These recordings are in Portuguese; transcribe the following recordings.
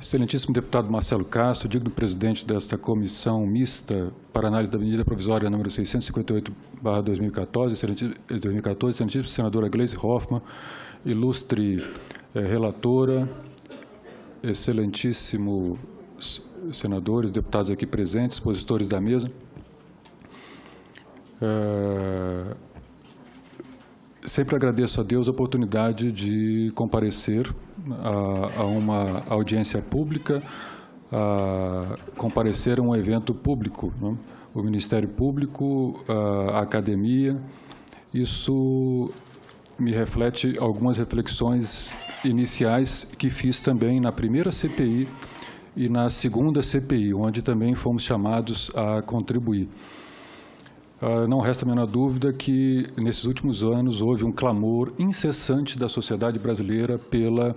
Excelentíssimo deputado Marcelo Castro, digno presidente desta comissão mista para análise da medida provisória número 658/2014, excelentíssima senadora Gleisi Hoffmann, ilustre relatora, excelentíssimos senadores, deputados aqui presentes, expositores da mesa. Sempre agradeço a Deus a oportunidade de comparecer a uma audiência pública, comparecer a um evento público, né? O Ministério Público, a academia. Isso me reflete algumas reflexões iniciais que fiz também na primeira CPI e na segunda CPI, onde também fomos chamados a contribuir. Não resta a menor dúvida que, nesses últimos anos, houve um clamor incessante da sociedade brasileira pela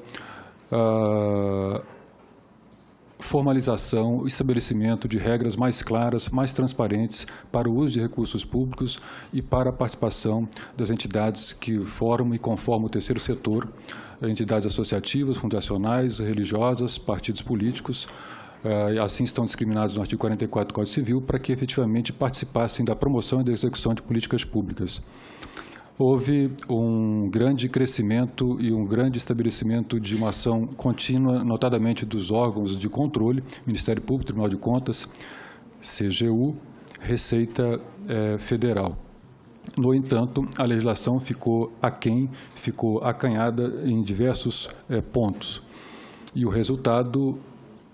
formalização, estabelecimento de regras mais claras, mais transparentes para o uso de recursos públicos e para a participação das entidades que formam e conformam o terceiro setor, entidades associativas, fundacionais, religiosas, partidos políticos. Assim estão discriminados no artigo 44 do Código Civil, para que efetivamente participassem da promoção e da execução de políticas públicas. Houve um grande crescimento e um grande estabelecimento de uma ação contínua, notadamente dos órgãos de controle, Ministério Público, Tribunal de Contas, CGU, Receita Federal. No entanto, a legislação ficou aquém, ficou acanhada em diversos pontos. E o resultado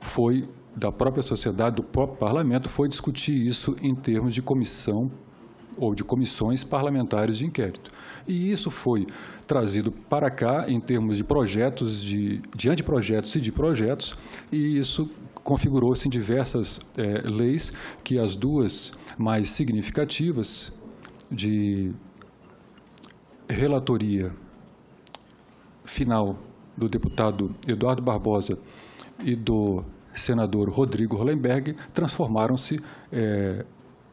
foi da própria sociedade, do próprio parlamento, foi discutir isso em termos de comissão ou de comissões parlamentares de inquérito. E isso foi trazido para cá em termos de projetos, de anteprojetos e de projetos, e isso configurou-se em diversas leis, que as duas mais significativas, de relatoria final do deputado Eduardo Barbosa e do senador Rodrigo Hollenberg, transformaram-se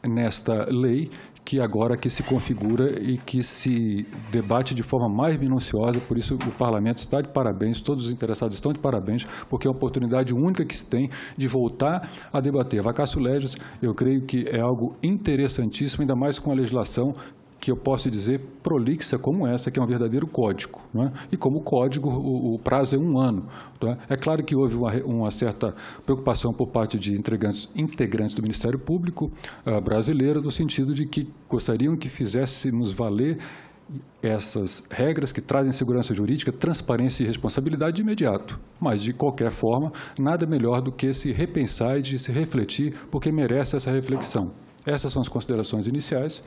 nesta lei que agora se configura e que se debate de forma mais minuciosa. Por isso o parlamento está de parabéns, todos os interessados estão de parabéns, porque é uma oportunidade única que se tem de voltar a debater. A vacatio legis, eu creio que é algo interessantíssimo, ainda mais com a legislação que eu posso dizer prolixa como essa, que é um verdadeiro código, não é? E como código, o prazo é 1 ano. Não é? É claro que houve uma certa preocupação por parte de integrantes do Ministério Público brasileiro, no sentido de que gostariam que fizéssemos valer essas regras que trazem segurança jurídica, transparência e responsabilidade de imediato. Mas, de qualquer forma, nada melhor do que se repensar e de se refletir, porque merece essa reflexão. Essas são as considerações iniciais,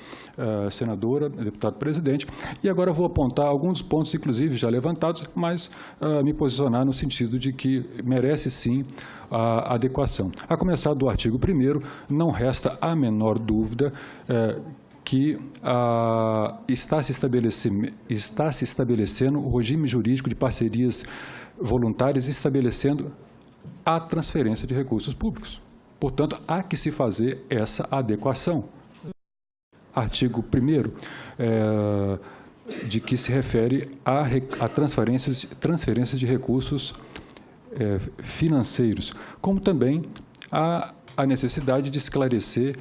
senadora, deputado presidente, e agora vou apontar alguns pontos, inclusive, já levantados, mas me posicionar no sentido de que merece, sim, a adequação. A começar do artigo 1º, não resta a menor dúvida que está se estabelecendo o regime jurídico de parcerias voluntárias, estabelecendo a transferência de recursos públicos. Portanto, há que se fazer essa adequação. Artigo 1º, de que se refere a transferências de recursos financeiros, como também a necessidade de esclarecer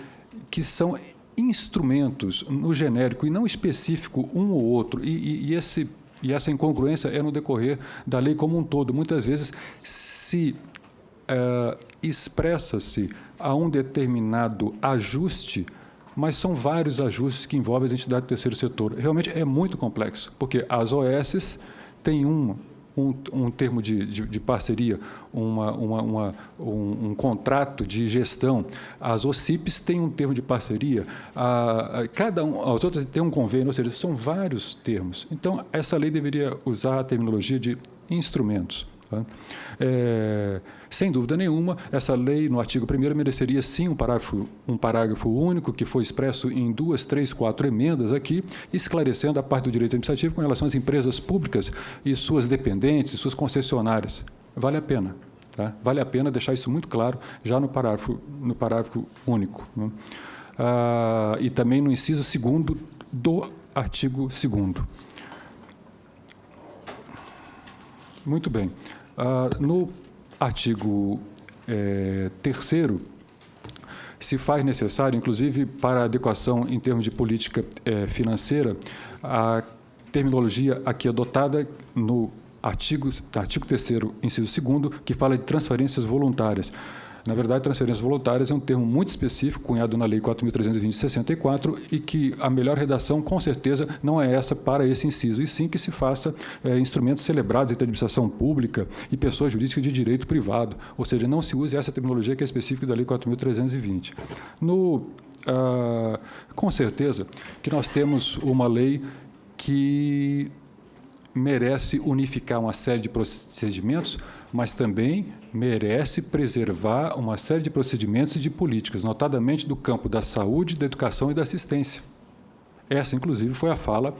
que são instrumentos no genérico e não específico um ou outro, e essa incongruência é no decorrer da lei como um todo. Muitas vezes se expressa-se a um determinado ajuste, mas são vários ajustes que envolvem as entidades do terceiro setor. Realmente é muito complexo, porque as OS têm um termo de parceria, um contrato de gestão. As OCIPs têm um termo de parceria, as outras têm um convênio, ou seja, são vários termos. Então, essa lei deveria usar a terminologia de instrumentos. Sem dúvida nenhuma, essa lei, no artigo 1º, mereceria sim um parágrafo único, que foi expresso em 2, 3, 4 emendas aqui, esclarecendo a parte do direito administrativo com relação às empresas públicas e suas dependentes, suas concessionárias. Vale a pena. Tá? Vale a pena deixar isso muito claro já no parágrafo único. Né? E também no inciso 2º do artigo 2º. Muito bem. No artigo 3º, se faz necessário, inclusive para a adequação em termos de política financeira, a terminologia aqui adotada no artigo 3º, inciso 2º, que fala de transferências voluntárias. Na verdade, transferências voluntárias é um termo muito específico, cunhado na Lei 4.320 de 64, e que a melhor redação, com certeza, não é essa para esse inciso, e sim que se faça instrumentos celebrados entre a administração pública e pessoas jurídicas de direito privado, ou seja, não se use essa terminologia que é específica da Lei 4.320. Com certeza que nós temos uma lei que merece unificar uma série de procedimentos, mas também merece preservar uma série de procedimentos e de políticas, notadamente do campo da saúde, da educação e da assistência. Essa, inclusive, foi a fala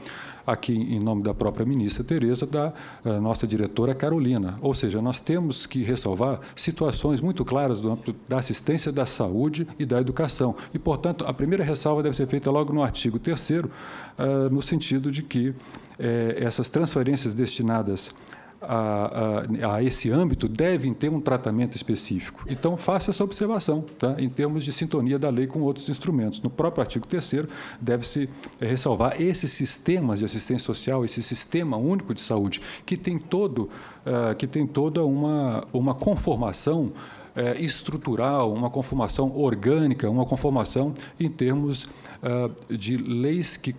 aqui em nome da própria ministra Tereza, da nossa diretora Carolina. Ou seja, nós temos que ressalvar situações muito claras do âmbito da assistência, da saúde e da educação. E, portanto, a primeira ressalva deve ser feita logo no artigo 3º, no sentido de que essas transferências destinadas a esse âmbito devem ter um tratamento específico. Então, faça essa observação, tá? Em termos de sintonia da lei com outros instrumentos. No próprio artigo 3º, deve-se ressalvar esses sistemas de assistência social, esse sistema único de saúde, que tem toda uma conformação estrutural, uma conformação orgânica, uma conformação em termos de leis que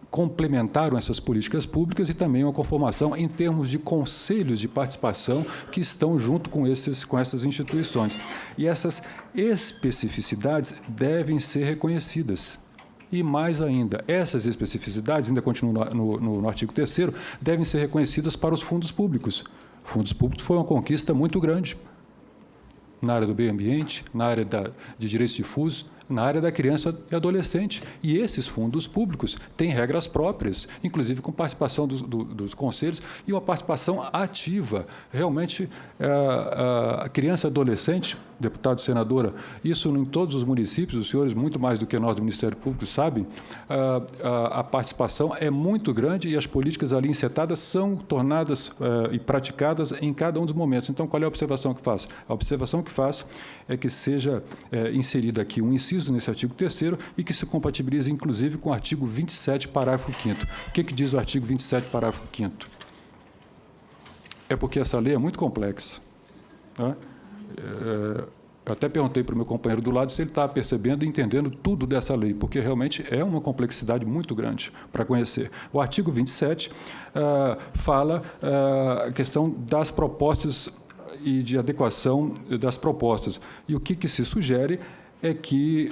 complementaram essas políticas públicas e também uma conformação em termos de conselhos de participação que estão junto com essas instituições. E essas especificidades devem ser reconhecidas. E mais ainda, essas especificidades, ainda continuam no artigo 3º, devem ser reconhecidas para os fundos públicos. Fundos públicos foi uma conquista muito grande na área do meio ambiente, na área de direitos difusos, na área da criança e adolescente. E esses fundos públicos têm regras próprias, inclusive com participação dos conselhos e uma participação ativa. Realmente, a criança e adolescente, deputado e senadora, isso em todos os municípios, os senhores, muito mais do que nós do Ministério Público, sabem, a participação é muito grande e as políticas ali encetadas são tornadas e praticadas em cada um dos momentos. Então, qual é a observação que faço? A observação que faço é que seja inserido aqui um inciso nesse artigo 3º e que se compatibilize, inclusive, com o artigo 27, parágrafo 5º. O que diz o artigo 27, parágrafo 5º? É porque essa lei é muito complexa. Né? Eu até perguntei para o meu companheiro do lado se ele está percebendo e entendendo tudo dessa lei, porque realmente é uma complexidade muito grande para conhecer. O artigo 27 fala a questão das propostas e de adequação das propostas. E o que se sugere é que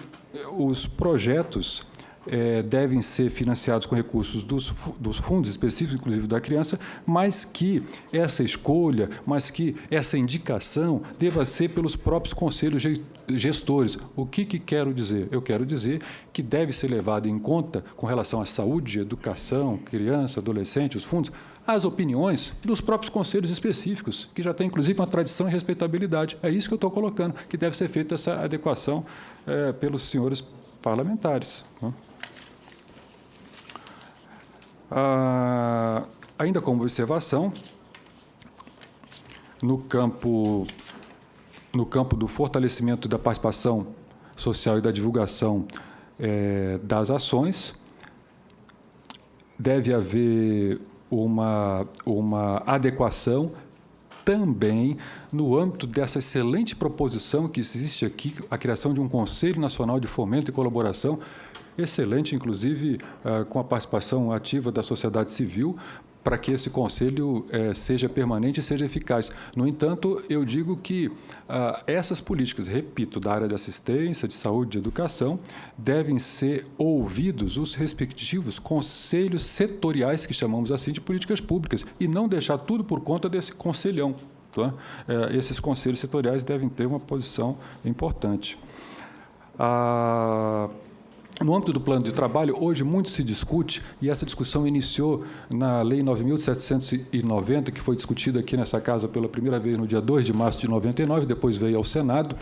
os projetos devem ser financiados com recursos dos fundos específicos, inclusive da criança, mas que essa escolha, mas que essa indicação deva ser pelos próprios conselhos gestores. O que quero dizer? Eu quero dizer que deve ser levado em conta, com relação à saúde, educação, criança, adolescente, os fundos, as opiniões dos próprios conselhos específicos, que já tem, inclusive, uma tradição e respeitabilidade. É isso que eu estou colocando, que deve ser feita essa adequação pelos senhores parlamentares. Né? Ainda como observação, no campo do fortalecimento da participação social e da divulgação das ações, deve haver uma adequação também no âmbito dessa excelente proposição que existe aqui, a criação de um Conselho Nacional de Fomento e Colaboração, excelente, inclusive, com a participação ativa da sociedade civil, para que esse conselho seja permanente e seja eficaz. No entanto, eu digo que essas políticas, repito, da área de assistência, de saúde, de educação, devem ser ouvidos os respectivos conselhos setoriais, que chamamos assim, de políticas públicas, e não deixar tudo por conta desse conselhão. Tá? Esses conselhos setoriais devem ter uma posição importante. No âmbito do plano de trabalho, hoje muito se discute, e essa discussão iniciou na Lei 9.790, que foi discutida aqui nessa casa pela primeira vez no dia 2 de março de 99, depois veio ao Senado,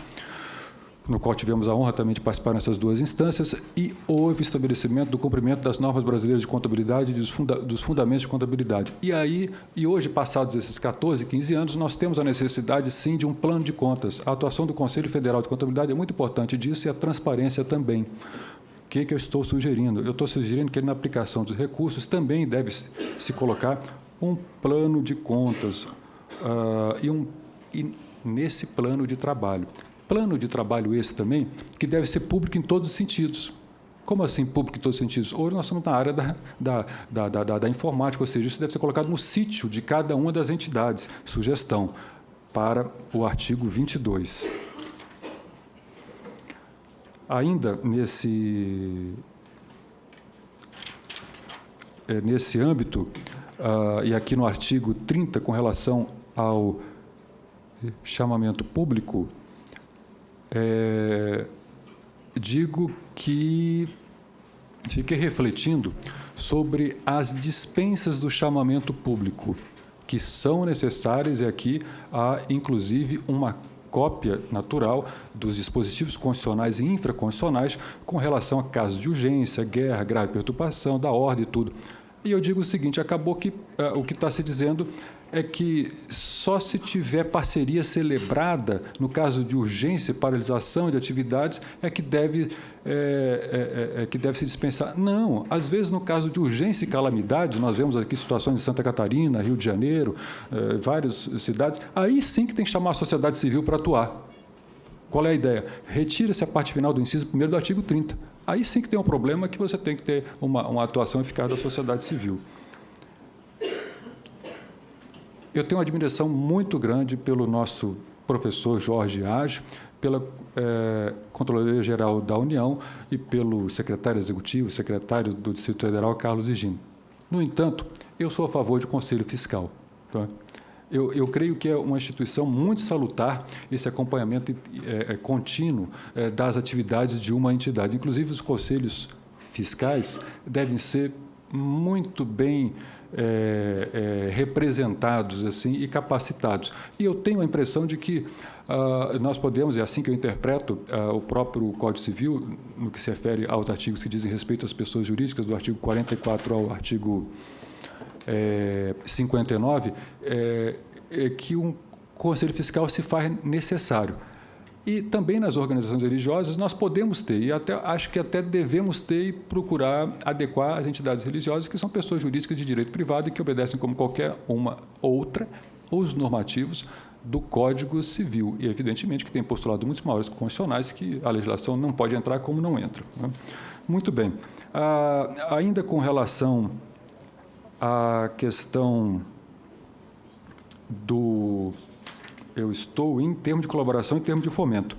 no qual tivemos a honra também de participar nessas duas instâncias, e houve estabelecimento do cumprimento das normas brasileiras de contabilidade e dos fundamentos de contabilidade. E hoje, passados esses 14, 15 anos, nós temos a necessidade, sim, de um plano de contas. A atuação do Conselho Federal de Contabilidade é muito importante disso, e a transparência também. O que eu estou sugerindo? Eu estou sugerindo que na aplicação dos recursos também deve se colocar um plano de contas e nesse plano de trabalho. Plano de trabalho esse também, que deve ser público em todos os sentidos. Como assim público em todos os sentidos? Hoje nós estamos na área da informática, ou seja, isso deve ser colocado no sítio de cada uma das entidades. Sugestão para o artigo 22. Ainda nesse âmbito, e aqui no artigo 30, com relação ao chamamento público, digo que fiquei refletindo sobre as dispensas do chamamento público, que são necessárias, e aqui há, inclusive, uma cópia natural dos dispositivos constitucionais e infraconstitucionais com relação a casos de urgência, guerra, grave perturbação da ordem e tudo. E eu digo o seguinte, acabou que o que está se dizendo é que só se tiver parceria celebrada, no caso de urgência e paralisação de atividades, é que deve se dispensar. Não, às vezes, no caso de urgência e calamidade, nós vemos aqui situações em Santa Catarina, Rio de Janeiro, várias cidades, aí sim que tem que chamar a sociedade civil para atuar. Qual é a ideia? Retira-se a parte final do inciso 1º do artigo 30. Aí sim que tem um problema que você tem que ter uma atuação eficaz da sociedade civil. Eu tenho uma admiração muito grande pelo nosso professor Jorge Age, pela Controladoria Geral da União e pelo secretário executivo, secretário do Distrito Federal, Carlos Higino. No entanto, eu sou a favor de conselho fiscal. Tá? Eu creio que é uma instituição muito salutar esse acompanhamento contínuo das atividades de uma entidade. Inclusive, os conselhos fiscais devem ser muito bem representados assim, e capacitados. E eu tenho a impressão de que nós podemos, é assim que eu interpreto o próprio Código Civil, no que se refere aos artigos que dizem respeito às pessoas jurídicas, do artigo 44 ao artigo 59, que um conselho fiscal se faz necessário. E também nas organizações religiosas nós podemos ter, e acho que até devemos ter e procurar adequar as entidades religiosas, que são pessoas jurídicas de direito privado e que obedecem como qualquer uma outra os normativos do Código Civil. E, evidentemente, que tem postulado muitos maiores constitucionais que a legislação não pode entrar como não entra. Né? Muito bem. Ainda com relação à questão do... Eu estou em termos de colaboração, em termos de fomento.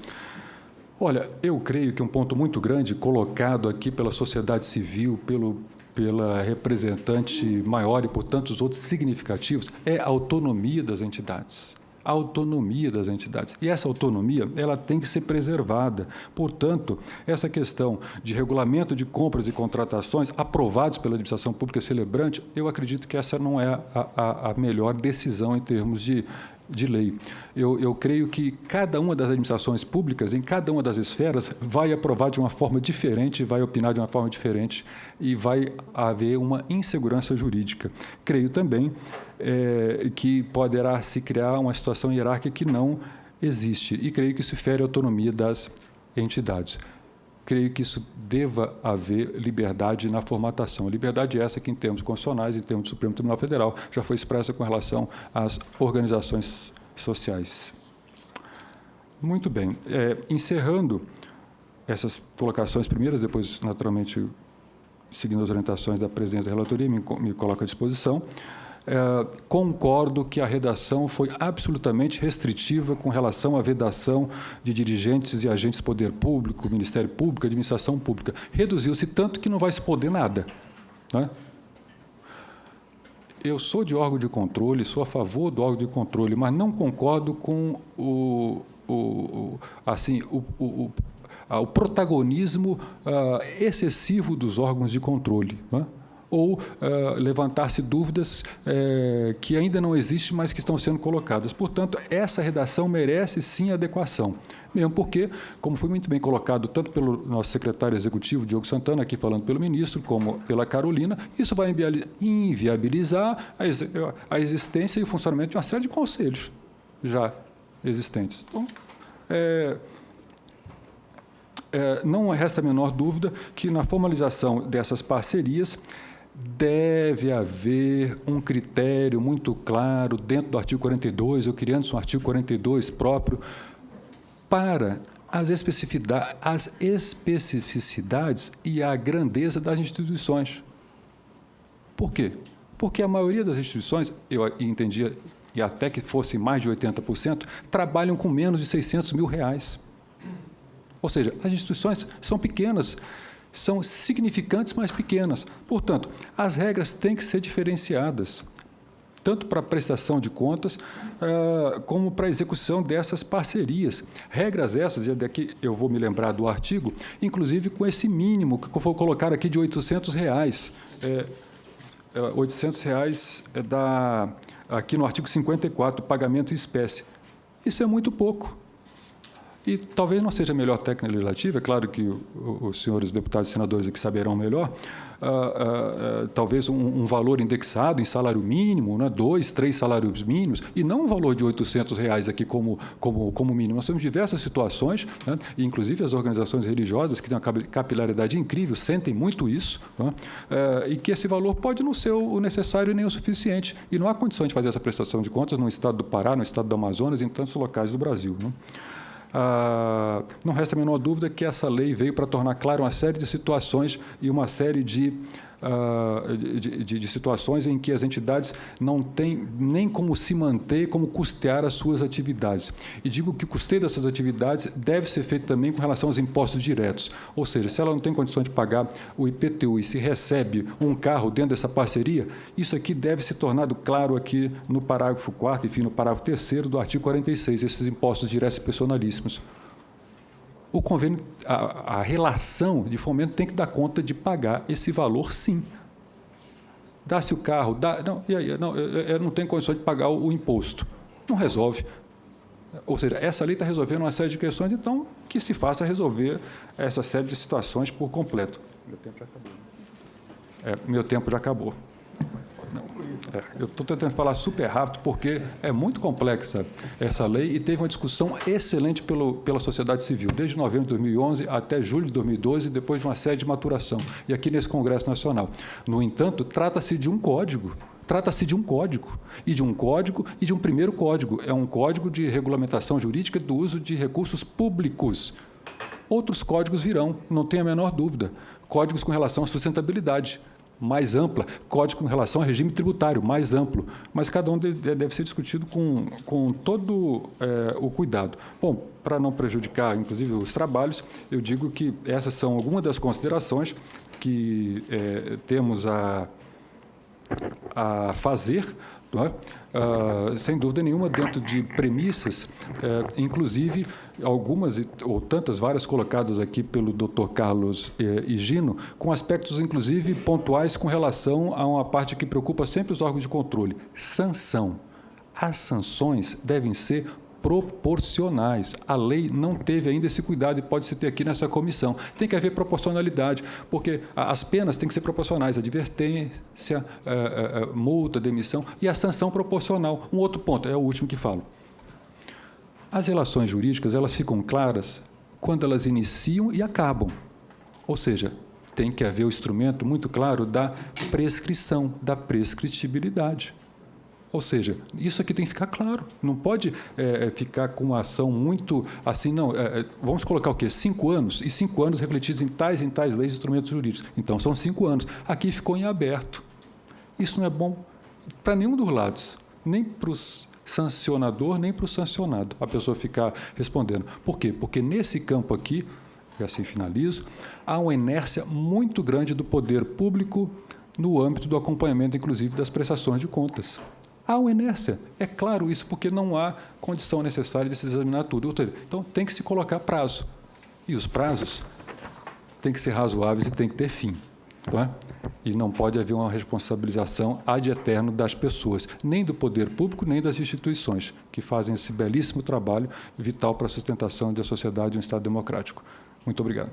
Olha, eu creio que um ponto muito grande colocado aqui pela sociedade civil, pela representante maior e por tantos outros significativos, é a autonomia das entidades. A autonomia das entidades. E essa autonomia, ela tem que ser preservada. Portanto, essa questão de regulamento de compras e contratações aprovados pela administração pública celebrante, eu acredito que essa não é a melhor decisão em termos de lei. Eu creio que cada uma das administrações públicas, em cada uma das esferas, vai aprovar de uma forma diferente, vai opinar de uma forma diferente e vai haver uma insegurança jurídica. Creio também que poderá se criar uma situação hierárquica que não existe e creio que isso fere a autonomia das entidades. Creio que isso deva haver liberdade na formatação. Liberdade essa que, em termos constitucionais, em termos do Supremo Tribunal Federal, já foi expressa com relação às organizações sociais. Muito bem. Encerrando essas colocações primeiras, depois, naturalmente, seguindo as orientações da presidência da relatoria, me coloco à disposição. Concordo que a redação foi absolutamente restritiva com relação à vedação de dirigentes e agentes do poder público, Ministério Público, administração pública. Reduziu-se tanto que não vai se poder nada. Né? Eu sou de órgão de controle, sou a favor do órgão de controle, mas não concordo com o protagonismo excessivo dos órgãos de controle. Né? ou levantar-se dúvidas que ainda não existem, mas que estão sendo colocadas. Portanto, essa redação merece, sim, adequação. Mesmo porque, como foi muito bem colocado tanto pelo nosso secretário executivo, Diogo Santana, aqui falando pelo ministro, como pela Carolina, isso vai inviabilizar a existência e o funcionamento de uma série de conselhos já existentes. Então, não resta a menor dúvida que na formalização dessas parcerias deve haver um critério muito claro dentro do artigo 42, ou criando-se um artigo 42 próprio, para as especificidades e a grandeza das instituições. Por quê? Porque a maioria das instituições, eu entendia, e até que fosse mais de 80%, trabalham com menos de R$600 mil. Ou seja, as instituições são pequenas, são significantes, mas pequenas. Portanto, as regras têm que ser diferenciadas, tanto para a prestação de contas, como para a execução dessas parcerias. Regras essas, e daqui eu vou me lembrar do artigo, inclusive com esse mínimo que eu vou colocar aqui de R$800. R$800 aqui no artigo 54, pagamento em espécie. Isso é muito pouco. E talvez não seja a melhor técnica legislativa, é claro que os senhores deputados e senadores aqui saberão melhor, talvez um valor indexado em salário mínimo, né, 2, 3 salários mínimos, e não um valor de R$800 aqui como mínimo. Nós temos diversas situações, né, e inclusive as organizações religiosas, que têm uma capilaridade incrível, sentem muito isso, né, e que esse valor pode não ser o necessário nem o suficiente, e não há condição de fazer essa prestação de contas no estado do Pará, no estado do Amazonas e em tantos locais do Brasil, né. Não resta a menor dúvida que essa lei veio para tornar claro uma série de situações e uma série de situações em que as entidades não têm nem como se manter, como custear as suas atividades. E digo que o custeio dessas atividades deve ser feito também com relação aos impostos diretos. Ou seja, se ela não tem condições de pagar o IPTU e se recebe um carro dentro dessa parceria, isso aqui deve ser tornado claro aqui no parágrafo 4º, enfim, no parágrafo 3º do artigo 46, esses impostos diretos e personalíssimos. O convênio, a relação de fomento tem que dar conta de pagar esse valor, sim. Dá-se o carro, eu não tenho condições de pagar o imposto. Não resolve. Ou seja, essa lei está resolvendo uma série de questões, então, que se faça resolver essa série de situações por completo. Meu tempo já acabou. Meu tempo já acabou. Eu estou tentando falar super rápido porque é muito complexa essa lei e teve uma discussão excelente pela sociedade civil, desde novembro de 2011 até julho de 2012, depois de uma série de maturação, e aqui nesse Congresso Nacional. No entanto, trata-se de um código. Trata-se de um código, e de um primeiro código. É um código de regulamentação jurídica do uso de recursos públicos. Outros códigos virão, não tenha a menor dúvida. Códigos com relação à sustentabilidade, mais ampla, código com relação ao regime tributário, mais amplo, mas cada um deve ser discutido com todo o cuidado. Bom, para não prejudicar, inclusive, os trabalhos, eu digo que essas são algumas das considerações que temos a fazer, não é? Sem dúvida nenhuma, dentro de premissas, inclusive algumas ou tantas, várias colocadas aqui pelo Dr. Carlos Higino, com aspectos, inclusive, pontuais com relação a uma parte que preocupa sempre os órgãos de controle: sanção. As sanções devem ser proporcionais. A lei não teve ainda esse cuidado e pode-se ter aqui nessa comissão. Tem que haver proporcionalidade, porque as penas têm que ser proporcionais, advertência, multa, demissão, e a sanção proporcional. Um outro ponto, é o último que falo. As relações jurídicas, elas ficam claras quando elas iniciam e acabam. Ou seja, tem que haver o instrumento muito claro da prescrição, da prescritibilidade. Ou seja, isso aqui tem que ficar claro. Não pode ficar com uma ação muito assim, não. Vamos colocar o quê? 5 anos, e 5 anos refletidos em tais leis e instrumentos jurídicos. Então, são 5 anos. Aqui ficou em aberto. Isso não é bom para nenhum dos lados, nem para o sancionador, nem para o sancionado, a pessoa ficar respondendo. Por quê? Porque nesse campo aqui, e assim finalizo, há uma inércia muito grande do poder público no âmbito do acompanhamento, inclusive, das prestações de contas. Há uma inércia, é claro isso, porque não há condição necessária de se examinar tudo. Então, tem que se colocar prazo. E os prazos têm que ser razoáveis e têm que ter fim. não é? E não pode haver uma responsabilização ad eterno das pessoas, nem do poder público, nem das instituições, que fazem esse belíssimo trabalho vital para a sustentação da sociedade e um Estado democrático. Muito obrigado.